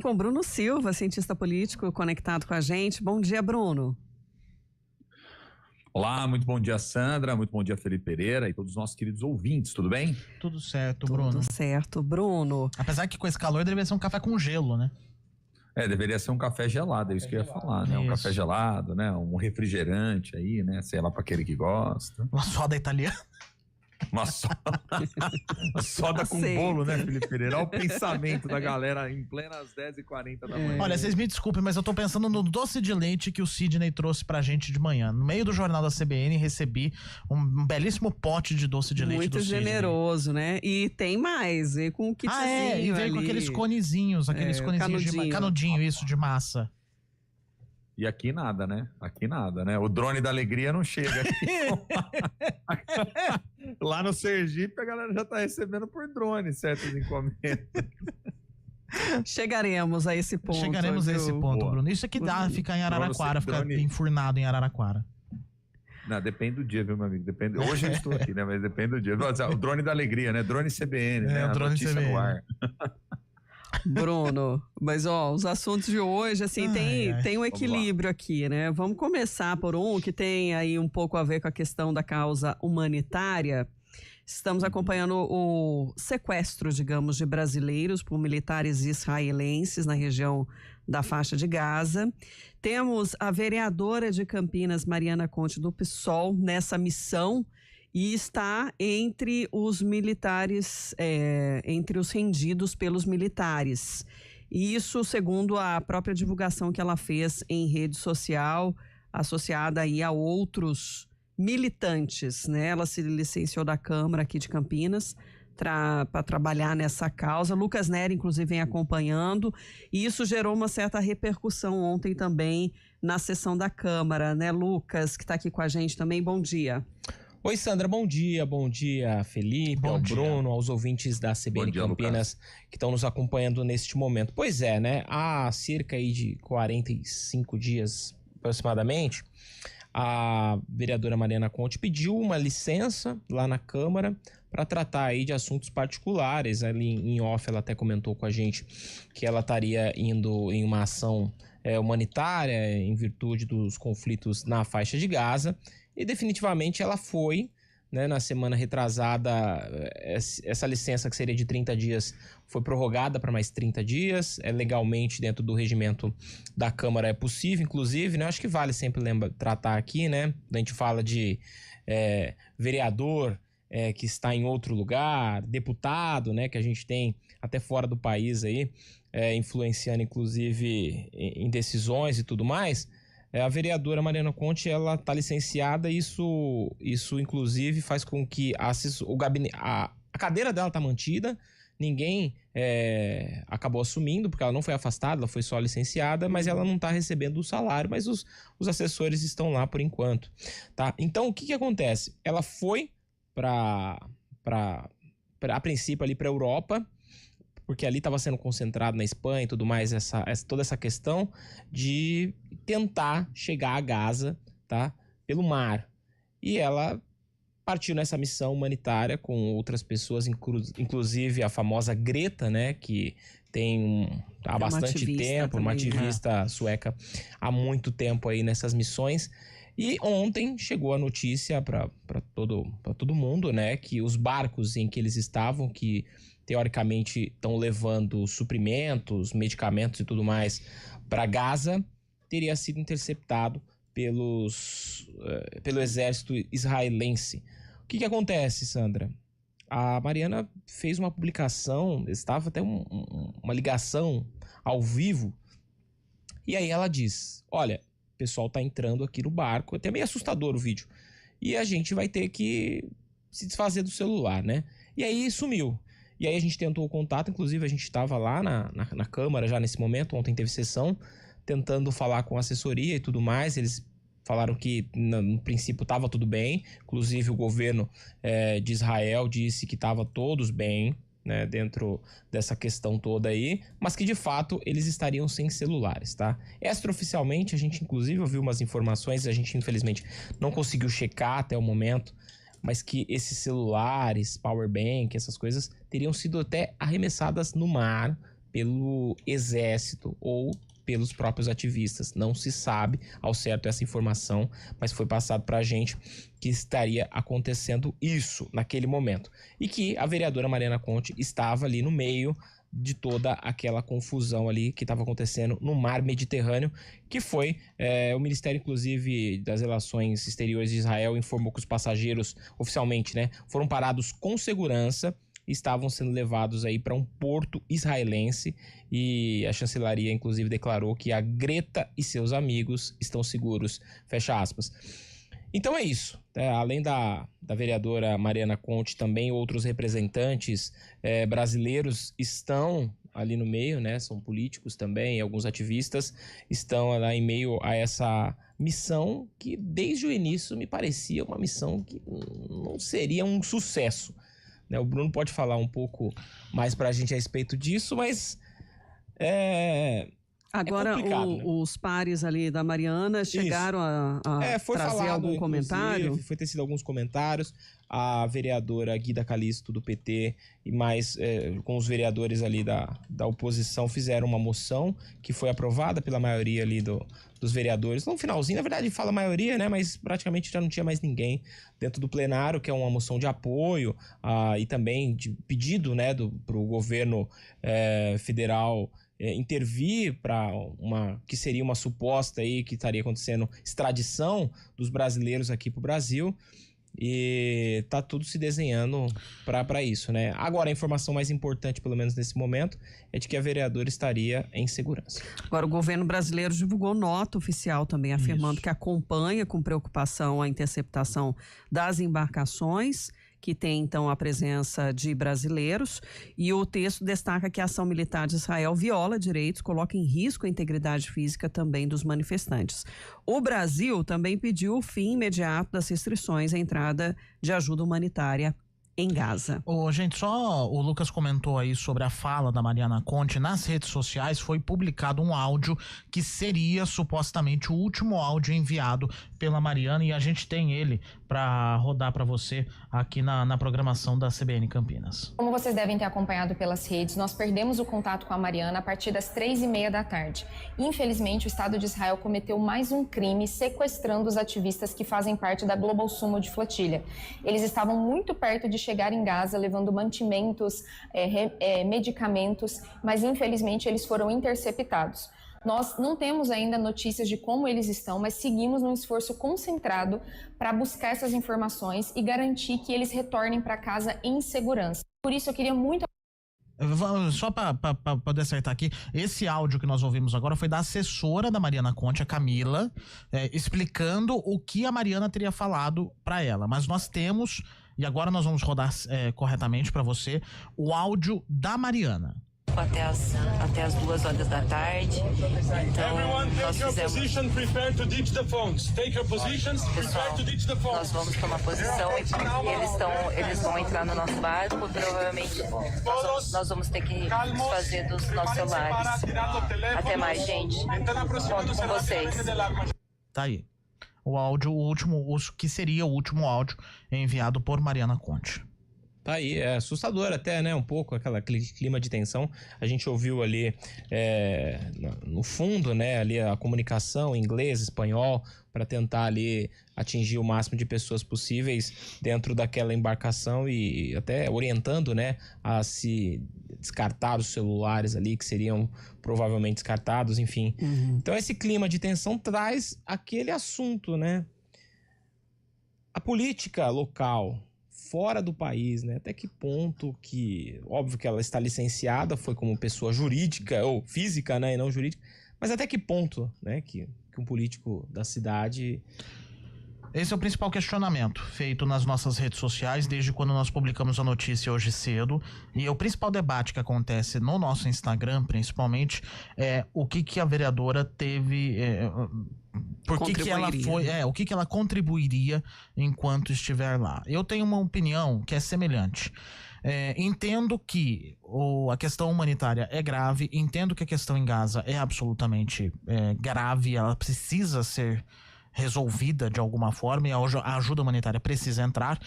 Com Bruno Silva, cientista político, conectado com a gente. Bom dia, Bruno. Olá, muito bom dia, Sandra, muito bom dia, Felipe Pereira e todos os nossos queridos ouvintes, tudo bem? Tudo certo, Bruno. Tudo certo, Bruno. Apesar que com esse calor deveria ser um café com gelo, né? Deveria ser um café gelado, é isso que eu ia falar, né? Um café gelado, né? Um refrigerante aí, né? Sei lá, para aquele que gosta. Uma soda italiana. Uma soda com bolo, né, Felipe Pereira? Olha o pensamento da galera em plenas 10h40 da manhã. Olha, vocês me desculpem, mas eu tô pensando no doce de leite que o Sidney trouxe pra gente de manhã. No meio do jornal da CBN, recebi um belíssimo pote de doce de leite do Sidney. Muito generoso, né? E tem mais, veio com um kitzinho e veio com aqueles conezinhos, canudinho, isso, de massa. E aqui nada, né? Aqui nada, né? O drone da alegria não chega aqui. Lá no Sergipe a galera já tá recebendo por drone certas encomendas. Chegaremos a esse ponto. Boa. Bruno. Isso aqui dá ficar em Araraquara, ficar enfurnado em Araraquara. Não, depende do dia, viu, meu amigo? Depende. Hoje eu estou aqui, né? Mas depende do dia. O drone da alegria, né? Drone CBN, né? O drone CBN. No ar. Bruno, mas os assuntos de hoje, assim, tem um equilíbrio aqui, né? Vamos começar por um que tem aí um pouco a ver com a questão da causa humanitária. Estamos acompanhando o sequestro, digamos, de brasileiros por militares israelenses na região da faixa de Gaza. Temos a vereadora de Campinas, Mariana Conte, do PSOL, nessa missão e está entre os militares, entre os rendidos pelos militares. E isso segundo a própria divulgação que ela fez em rede social, associada aí a outros militantes, né? Ela se licenciou da Câmara aqui de Campinas para trabalhar nessa causa. Lucas Nery, inclusive, vem acompanhando, e isso gerou uma certa repercussão ontem também na sessão da Câmara, né, Lucas, que está aqui com a gente também. Bom dia. Oi, Sandra, bom dia, Felipe, ao Bruno, aos ouvintes da CBN Campinas, Lucas, que estão nos acompanhando neste momento. Pois é, né, há cerca aí de 45 dias aproximadamente, a vereadora Mariana Conte pediu uma licença lá na Câmara para tratar aí de assuntos particulares. Ali em off ela até comentou com a gente que ela estaria indo em uma ação humanitária em virtude dos conflitos na faixa de Gaza, e definitivamente ela foi, né, na semana retrasada. Essa licença, que seria de 30 dias, foi prorrogada para mais 30 dias, legalmente dentro do regimento da Câmara é possível, inclusive, né, acho que vale sempre tratar aqui, né, a gente fala de vereador que está em outro lugar, deputado, né, que a gente tem até fora do país aí, influenciando inclusive em decisões e tudo mais. A vereadora Mariana Conte, ela está licenciada, e isso inclusive faz com que a cadeira dela está mantida, ninguém acabou assumindo, porque ela não foi afastada, ela foi só licenciada, mas ela não está recebendo o salário, mas os assessores estão lá por enquanto, tá? Então, o que acontece? Ela foi a princípio ali para a Europa, porque ali estava sendo concentrado na Espanha e tudo mais, toda essa questão de tentar chegar a Gaza, tá, pelo mar. E ela partiu nessa missão humanitária com outras pessoas, inclusive a famosa Greta, né, que tem há bastante tempo, uma ativista sueca há muito tempo aí nessas missões. E ontem chegou a notícia para todo mundo, né, que os barcos em que eles estavam, que teoricamente estão levando suprimentos, medicamentos e tudo mais para Gaza, teria sido interceptado pelo exército israelense. O que acontece, Sandra? A Mariana fez uma publicação, estava até uma ligação ao vivo, e aí ela diz: olha, o pessoal tá entrando aqui no barco, até meio assustador o vídeo, e a gente vai ter que se desfazer do celular, né? E aí sumiu. E aí a gente tentou o contato, inclusive a gente estava lá na Câmara já nesse momento, ontem teve sessão, tentando falar com a assessoria e tudo mais. Eles falaram que no princípio estava tudo bem, inclusive o governo de Israel disse que estava todos bem, né, dentro dessa questão toda aí, mas que de fato eles estariam sem celulares, tá? Extraoficialmente a gente inclusive ouviu umas informações, a gente infelizmente não conseguiu checar até o momento, mas que esses celulares, powerbank, essas coisas teriam sido até arremessadas no mar pelo exército ou pelos próprios ativistas. Não se sabe ao certo essa informação, mas foi passado para a gente que estaria acontecendo isso naquele momento. E que a vereadora Mariana Conte estava ali no meio de toda aquela confusão ali que estava acontecendo no mar Mediterrâneo, que foi, o Ministério, inclusive, das Relações Exteriores de Israel informou que os passageiros, oficialmente, né, foram parados com segurança, estavam sendo levados aí para um porto israelense, e a chancelaria, inclusive, declarou que a Greta e seus amigos estão seguros, fecha aspas. Então é isso, além da vereadora Mariana Conte, também outros representantes brasileiros estão ali no meio, né? São políticos também, alguns ativistas estão lá em meio a essa missão que desde o início me parecia uma missão que não seria um sucesso, né? O Bruno pode falar um pouco mais pra gente a respeito disso, mas agora, né? os pares ali da Mariana chegaram a trazer algum comentário? Foi tecido alguns comentários. A vereadora Guida Calisto, do PT, e mais com os vereadores ali da oposição, fizeram uma moção que foi aprovada pela maioria ali dos vereadores. No finalzinho, na verdade, fala maioria, né? Mas praticamente já não tinha mais ninguém dentro do plenário, que é uma moção de apoio e também de pedido, né, para o governo federal intervir para que seria uma suposta aí que estaria acontecendo extradição dos brasileiros aqui para o Brasil, e tá tudo se desenhando para isso, né? Agora, a informação mais importante, pelo menos nesse momento, é de que a vereadora estaria em segurança. Agora, o governo brasileiro divulgou nota oficial também, afirmando que acompanha com preocupação a interceptação das embarcações, que tem, então, a presença de brasileiros, e o texto destaca que a ação militar de Israel viola direitos, coloca em risco a integridade física também dos manifestantes. O Brasil também pediu o fim imediato das restrições à entrada de ajuda humanitária em Gaza. Gente, só o Lucas comentou aí sobre a fala da Mariana Conte. Nas redes sociais foi publicado um áudio que seria supostamente o último áudio enviado pela Mariana, e a gente tem ele para rodar para você aqui na programação da CBN Campinas. Como vocês devem ter acompanhado pelas redes, nós perdemos o contato com a Mariana a partir das 3h30 da tarde. Infelizmente, o Estado de Israel cometeu mais um crime sequestrando os ativistas que fazem parte da Global Summit de Flotilha. Eles estavam muito perto de chegar em Gaza, levando mantimentos, medicamentos, mas infelizmente eles foram interceptados. Nós não temos ainda notícias de como eles estão, mas seguimos num esforço concentrado para buscar essas informações e garantir que eles retornem para casa em segurança. Por isso eu queria muito... Só para poder acertar aqui, esse áudio que nós ouvimos agora foi da assessora da Mariana Conte, a Camila, explicando o que a Mariana teria falado para ela. Mas nós temos, e agora nós vamos rodar corretamente para você, o áudio da Mariana. Até as 2 horas da tarde. Então, nós fizemos... Pessoal, nós vamos tomar posição e eles vão entrar no nosso barco. Provavelmente nós vamos ter que desfazer dos nossos celulares. Até mais, gente. Conto com vocês. Tá aí. O áudio, que seria o último áudio enviado por Mariana Conte. Tá aí, é assustador até, né? Um pouco aquele clima de tensão. A gente ouviu ali no fundo, né? Ali a comunicação em inglês, espanhol, para tentar ali atingir o máximo de pessoas possíveis dentro daquela embarcação, e até orientando, né? A se descartar os celulares ali, que seriam provavelmente descartados, enfim. Então esse clima de tensão traz aquele assunto, né? A política local fora do país, né? Até que ponto que... Óbvio que ela está licenciada, foi como pessoa jurídica ou física, né? E não jurídica. Mas até que ponto, né? Que um político da cidade... Esse é o principal questionamento feito nas nossas redes sociais desde quando nós publicamos a notícia hoje cedo. E o principal debate que acontece no nosso Instagram, principalmente, é o que a vereadora teve... Por que ela foi... o que ela contribuiria enquanto estiver lá. Eu tenho uma opinião que é semelhante. Entendo que a questão humanitária é grave, entendo que a questão em Gaza é absolutamente grave, ela precisa ser resolvida de alguma forma, e a ajuda humanitária precisa entrar.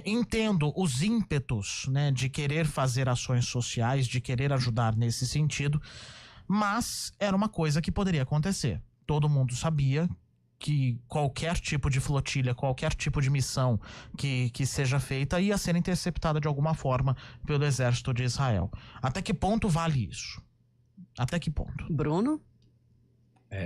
Entendo os ímpetos, né, de querer fazer ações sociais, de querer ajudar nesse sentido, mas era uma coisa que poderia acontecer. Todo mundo sabia que qualquer tipo de flotilha, qualquer tipo de missão que seja feita ia ser interceptada de alguma forma pelo exército de Israel. Até que ponto vale isso? Até que ponto? Bruno?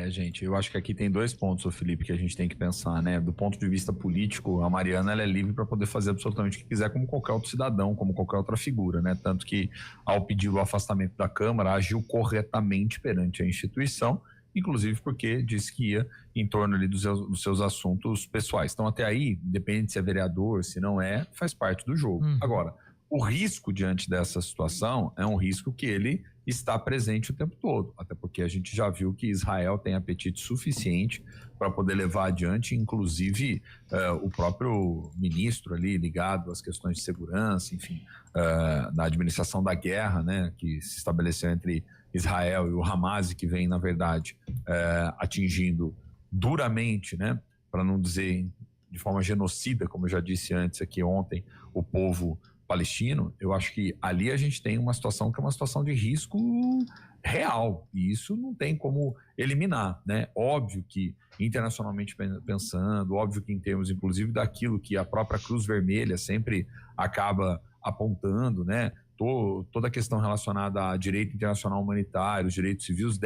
Gente, eu acho que aqui tem 2 pontos, ô Felipe, que a gente tem que pensar, né? Do ponto de vista político, a Mariana ela é livre para poder fazer absolutamente o que quiser, como qualquer outro cidadão, como qualquer outra figura, né? Tanto que, ao pedir o afastamento da Câmara, agiu corretamente perante a instituição, inclusive porque disse que ia em torno ali dos seus assuntos pessoais. Então, até aí, independente se é vereador, se não é, faz parte do jogo. Agora, o risco diante dessa situação é um risco que ele está presente o tempo todo, até porque a gente já viu que Israel tem apetite suficiente para poder levar adiante, inclusive o próprio ministro ali ligado às questões de segurança, enfim, na administração da guerra, né, que se estabeleceu entre Israel e o Hamas, que vem, na verdade, atingindo duramente, né, para não dizer de forma genocida, como eu já disse antes aqui ontem, o povo palestino. Eu acho que ali a gente tem uma situação que é uma situação de risco real, e isso não tem como eliminar, né? Óbvio que internacionalmente pensando, óbvio que em termos inclusive daquilo que a própria Cruz Vermelha sempre acaba apontando, né? Toda a questão relacionada a direito internacional humanitário, os direitos civis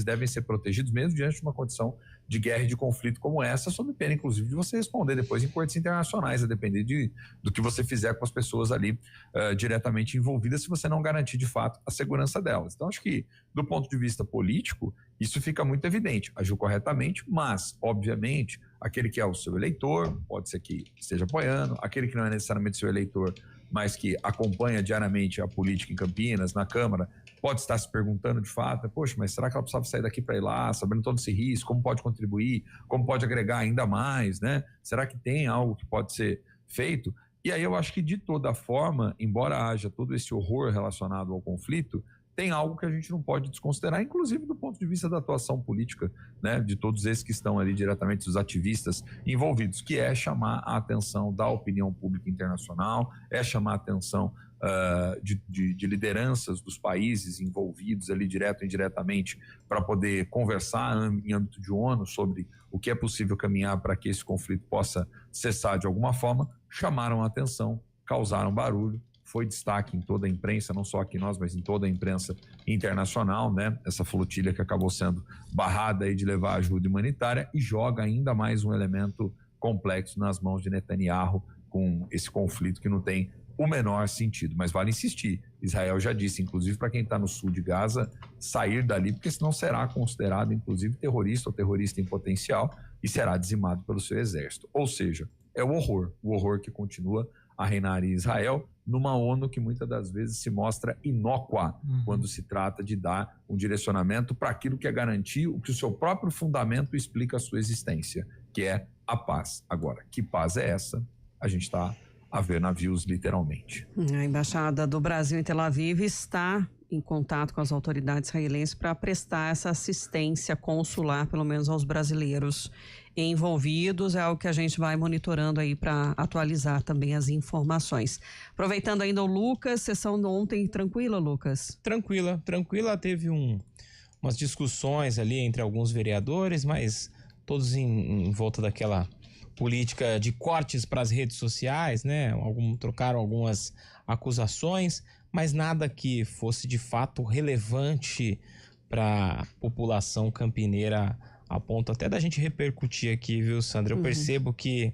devem ser protegidos mesmo diante de uma condição de guerra e de conflito como essa, sob pena, inclusive, de você responder depois em cortes internacionais, a depender do que você fizer com as pessoas ali diretamente envolvidas, se você não garantir, de fato, a segurança delas. Então, acho que, do ponto de vista político, isso fica muito evidente. Agiu corretamente, mas, obviamente, aquele que é o seu eleitor, pode ser que esteja apoiando, aquele que não é necessariamente seu eleitor, mas que acompanha diariamente a política em Campinas, na Câmara, pode estar se perguntando de fato, poxa, mas será que ela precisava sair daqui para ir lá, sabendo todo esse risco, como pode contribuir, como pode agregar ainda mais, né? Será que tem algo que pode ser feito? E aí eu acho que, de toda forma, embora haja todo esse horror relacionado ao conflito, tem algo que a gente não pode desconsiderar, inclusive do ponto de vista da atuação política, né, de todos esses que estão ali diretamente, os ativistas envolvidos, que é chamar a atenção da opinião pública internacional, é chamar a atenção de lideranças dos países envolvidos ali direto e indiretamente para poder conversar em âmbito de ONU sobre o que é possível caminhar para que esse conflito possa cessar de alguma forma. Chamaram a atenção, causaram barulho, foi destaque em toda a imprensa, não só aqui nós, mas em toda a imprensa internacional, né? Essa flotilha que acabou sendo barrada aí de levar ajuda humanitária, e joga ainda mais um elemento complexo nas mãos de Netanyahu com esse conflito que não tem o menor sentido. Mas vale insistir, Israel já disse, inclusive para quem está no sul de Gaza, sair dali, porque senão será considerado inclusive terrorista ou terrorista em potencial e será dizimado pelo seu exército. Ou seja, é o horror que continua a reinar em Israel, numa ONU que muitas das vezes se mostra inócua quando se trata de dar um direcionamento para aquilo que é garantir o que o seu próprio fundamento explica a sua existência, que é a paz. Agora, que paz é essa? A gente está a ver navios, literalmente. A Embaixada do Brasil em Tel Aviv está em contato com as autoridades israelenses para prestar essa assistência consular, pelo menos aos brasileiros envolvidos. É algo que a gente vai monitorando aí para atualizar também as informações. Aproveitando ainda o Lucas, sessão de ontem tranquila, Lucas? Tranquila. Teve umas discussões ali entre alguns vereadores, mas todos em volta daquela política de cortes para as redes sociais, né? Trocaram algumas acusações, mas nada que fosse de fato relevante para a população campineira, a ponto até da gente repercutir aqui, viu, Sandra? Eu percebo que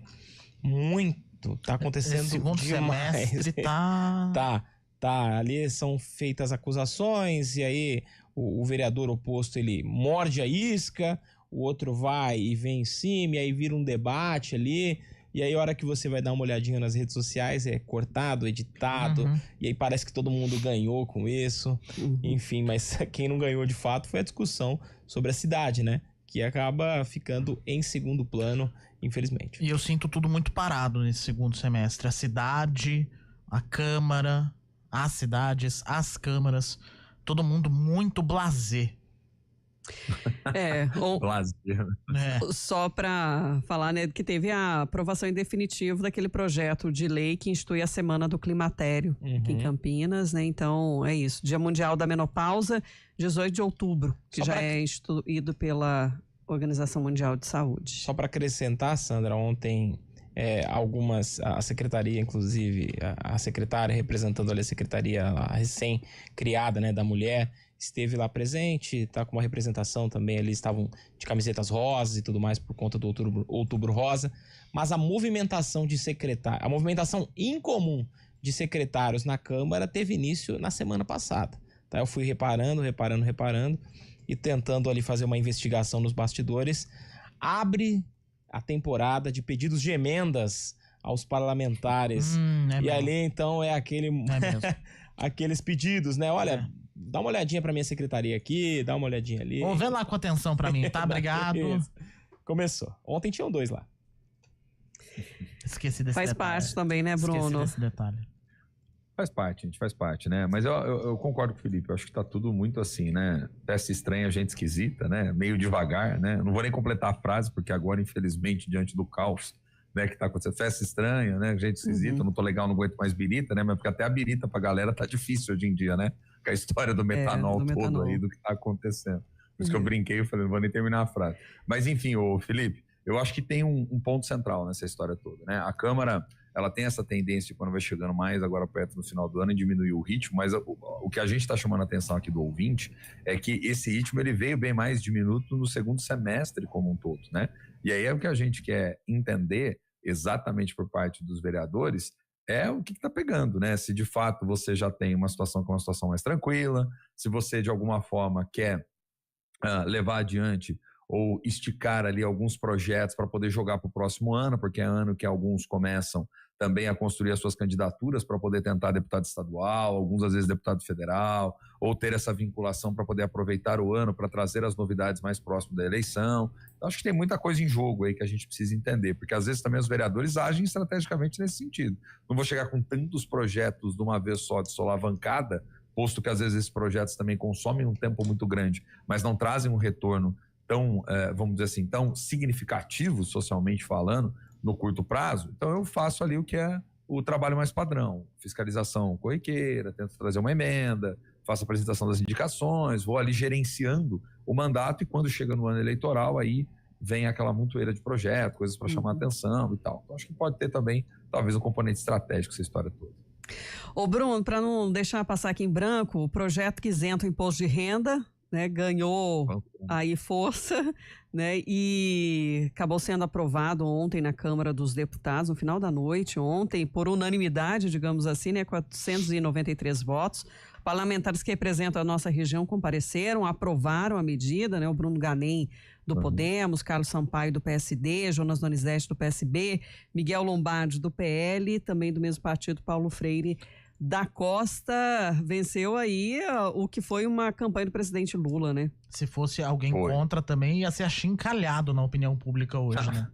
muito tá acontecendo. Esse segundo demais. semestre tá... Ali são feitas acusações e aí o vereador oposto, ele morde a isca, o outro vai e vem em cima, e aí vira um debate ali, e aí a hora que você vai dar uma olhadinha nas redes sociais é cortado, editado, e aí parece que todo mundo ganhou com isso, enfim, mas quem não ganhou de fato foi a discussão sobre a cidade, né? Que acaba ficando em segundo plano, infelizmente. E eu sinto tudo muito parado nesse segundo semestre. A cidade, a Câmara, as cidades, as câmaras, todo mundo muito blasé. Só para falar, né, que teve a aprovação em definitivo daquele projeto de lei que institui a Semana do Climatério aqui em Campinas, né? Então é isso, Dia Mundial da Menopausa, 18 de outubro, que já é instituído pela Organização Mundial de Saúde. Só para acrescentar, Sandra, ontem a secretaria, inclusive a secretária representando ali a secretaria a recém-criada, né, da mulher, esteve lá presente, tá com uma representação também ali, estavam de camisetas rosas e tudo mais por conta do Outubro Rosa, mas a movimentação incomum de secretários na Câmara teve início na semana passada, tá? Eu fui reparando e tentando ali fazer uma investigação nos bastidores. Abre a temporada de pedidos de emendas aos parlamentares, e ali então aqueles pedidos, né? Olha, dá uma olhadinha pra minha secretaria aqui, dá uma olhadinha ali. Vê lá com atenção pra mim, tá? Obrigado. Começou. Ontem tinham 2 lá. Esqueci desse detalhe. Faz parte também, né, Bruno? Esqueci desse detalhe. Faz parte, gente, faz parte, né? Mas eu concordo com o Felipe, eu acho que tá tudo muito assim, né? Peça estranha, gente esquisita, né? Meio devagar, né? Não vou nem completar a frase, porque agora, infelizmente, diante do caos, né, que tá acontecendo, festa estranha, né? Gente esquisita, não tô legal, não aguento mais birita, né? Mas porque até a birita pra galera tá difícil hoje em dia, né? Com a história do metanol todo aí, do que tá acontecendo. Por isso que eu brinquei, eu falei, não vou nem terminar a frase. Mas enfim, ô Felipe, eu acho que tem um ponto central nessa história toda, né? A Câmara, ela tem essa tendência, quando vai chegando mais agora perto no final do ano, em diminuir o ritmo, mas o que a gente está chamando a atenção aqui do ouvinte é que esse ritmo ele veio bem mais diminuto no segundo semestre como um todo, né? E aí é o que a gente quer entender exatamente por parte dos vereadores, é o que está pegando, né? Se de fato você já tem uma situação que é uma situação mais tranquila, se você de alguma forma quer levar adiante ou esticar ali alguns projetos para poder jogar para o próximo ano, porque é ano que alguns começam também a construir as suas candidaturas para poder tentar deputado estadual, alguns às vezes deputado federal, ou ter essa vinculação para poder aproveitar o ano para trazer as novidades mais próximo da eleição. Então, acho que tem muita coisa em jogo aí que a gente precisa entender, porque às vezes também os vereadores agem estrategicamente nesse sentido. Não vou chegar com tantos projetos de uma vez só de solavancada, posto que às vezes esses projetos também consomem um tempo muito grande, mas não trazem um retorno tão, vamos dizer assim, tão significativo socialmente falando, no curto prazo. Então eu faço ali o que é o trabalho mais padrão, fiscalização corriqueira, tento trazer uma emenda, faço a apresentação das indicações, vou ali gerenciando o mandato e quando chega no ano eleitoral aí vem aquela montoeira de projetos, coisas para chamar atenção e tal. Então acho que pode ter também talvez um componente estratégico essa história toda. Ô Bruno, para não deixar passar aqui em branco, o projeto que isenta o imposto de renda, né, ganhou aí força, né, e acabou sendo aprovado ontem na Câmara dos Deputados, no final da noite, ontem, por unanimidade, digamos assim, né, 493 votos. Parlamentares que representam a nossa região compareceram, aprovaram a medida, né, o Bruno Ganem do Podemos, Carlos Sampaio do PSD, Jonas Donizete do PSB, Miguel Lombardi do PL, também do mesmo partido, Paulo Freire da Costa, venceu aí o que foi uma campanha do presidente Lula, né? Se fosse alguém contra também, ia ser achincalhado na opinião pública hoje, né?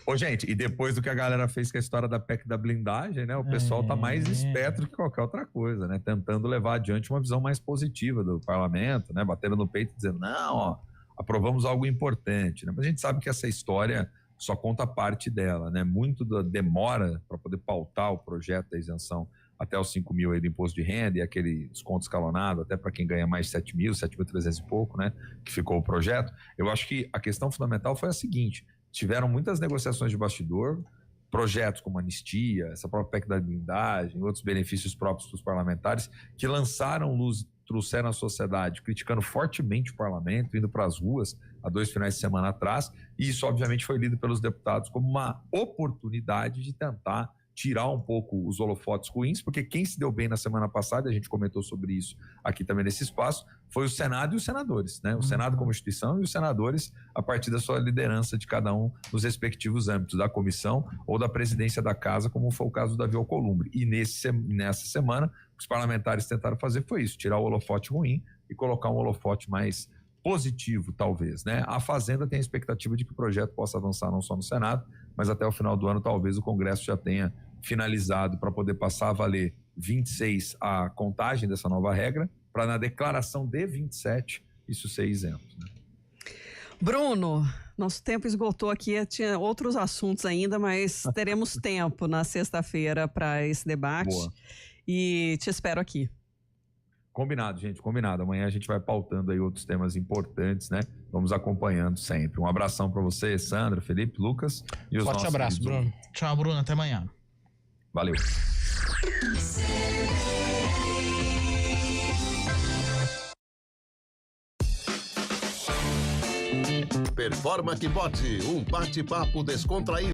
Ô, gente, e depois do que a galera fez com a história da PEC da blindagem, né? O pessoal tá mais esperto do que qualquer outra coisa, né? Tentando levar adiante uma visão mais positiva do parlamento, né? Batendo no peito e dizendo, não, ó, aprovamos algo importante, né? Mas a gente sabe que essa história só conta parte dela, né? Muito da demora para poder pautar o projeto da isenção até os 5 mil aí do imposto de renda e aquele desconto escalonado até para quem ganha mais 7.300 e pouco, né? Que ficou o projeto. Eu acho que a questão fundamental foi a seguinte: tiveram muitas negociações de bastidor, projetos como anistia, essa própria PEC da blindagem, outros benefícios próprios para os parlamentares, que lançaram luz, trouxeram à sociedade, criticando fortemente o parlamento, indo para as ruas há 2 finais de semana atrás, e isso obviamente foi lido pelos deputados como uma oportunidade de tentar tirar um pouco os holofotes ruins, porque quem se deu bem na semana passada, a gente comentou sobre isso aqui também nesse espaço, foi o Senado e os senadores, né? O Senado como instituição e os senadores a partir da sua liderança de cada um nos respectivos âmbitos da comissão ou da presidência da casa, como foi o caso do Davi Alcolumbre. E nessa semana, os parlamentares tentaram fazer foi isso, tirar o holofote ruim e colocar um holofote mais positivo, talvez, né? A Fazenda tem a expectativa de que o projeto possa avançar não só no Senado, mas até o final do ano talvez o Congresso já tenha finalizado para poder passar a valer 26 a contagem dessa nova regra, para na declaração de 27 isso ser isento, né? Bruno, nosso tempo esgotou aqui, tinha outros assuntos ainda, mas teremos tempo na sexta-feira para esse debate. Boa. E te espero aqui. Combinado, gente, combinado. Amanhã a gente vai pautando aí outros temas importantes, né? Vamos acompanhando sempre. Um abração para você, Sandra, Felipe, Lucas e os Forte nossos abraço, queridos. Bruno. Tchau, Bruno. Até amanhã. Valeu. Performa que bote, um bate-papo descontraído.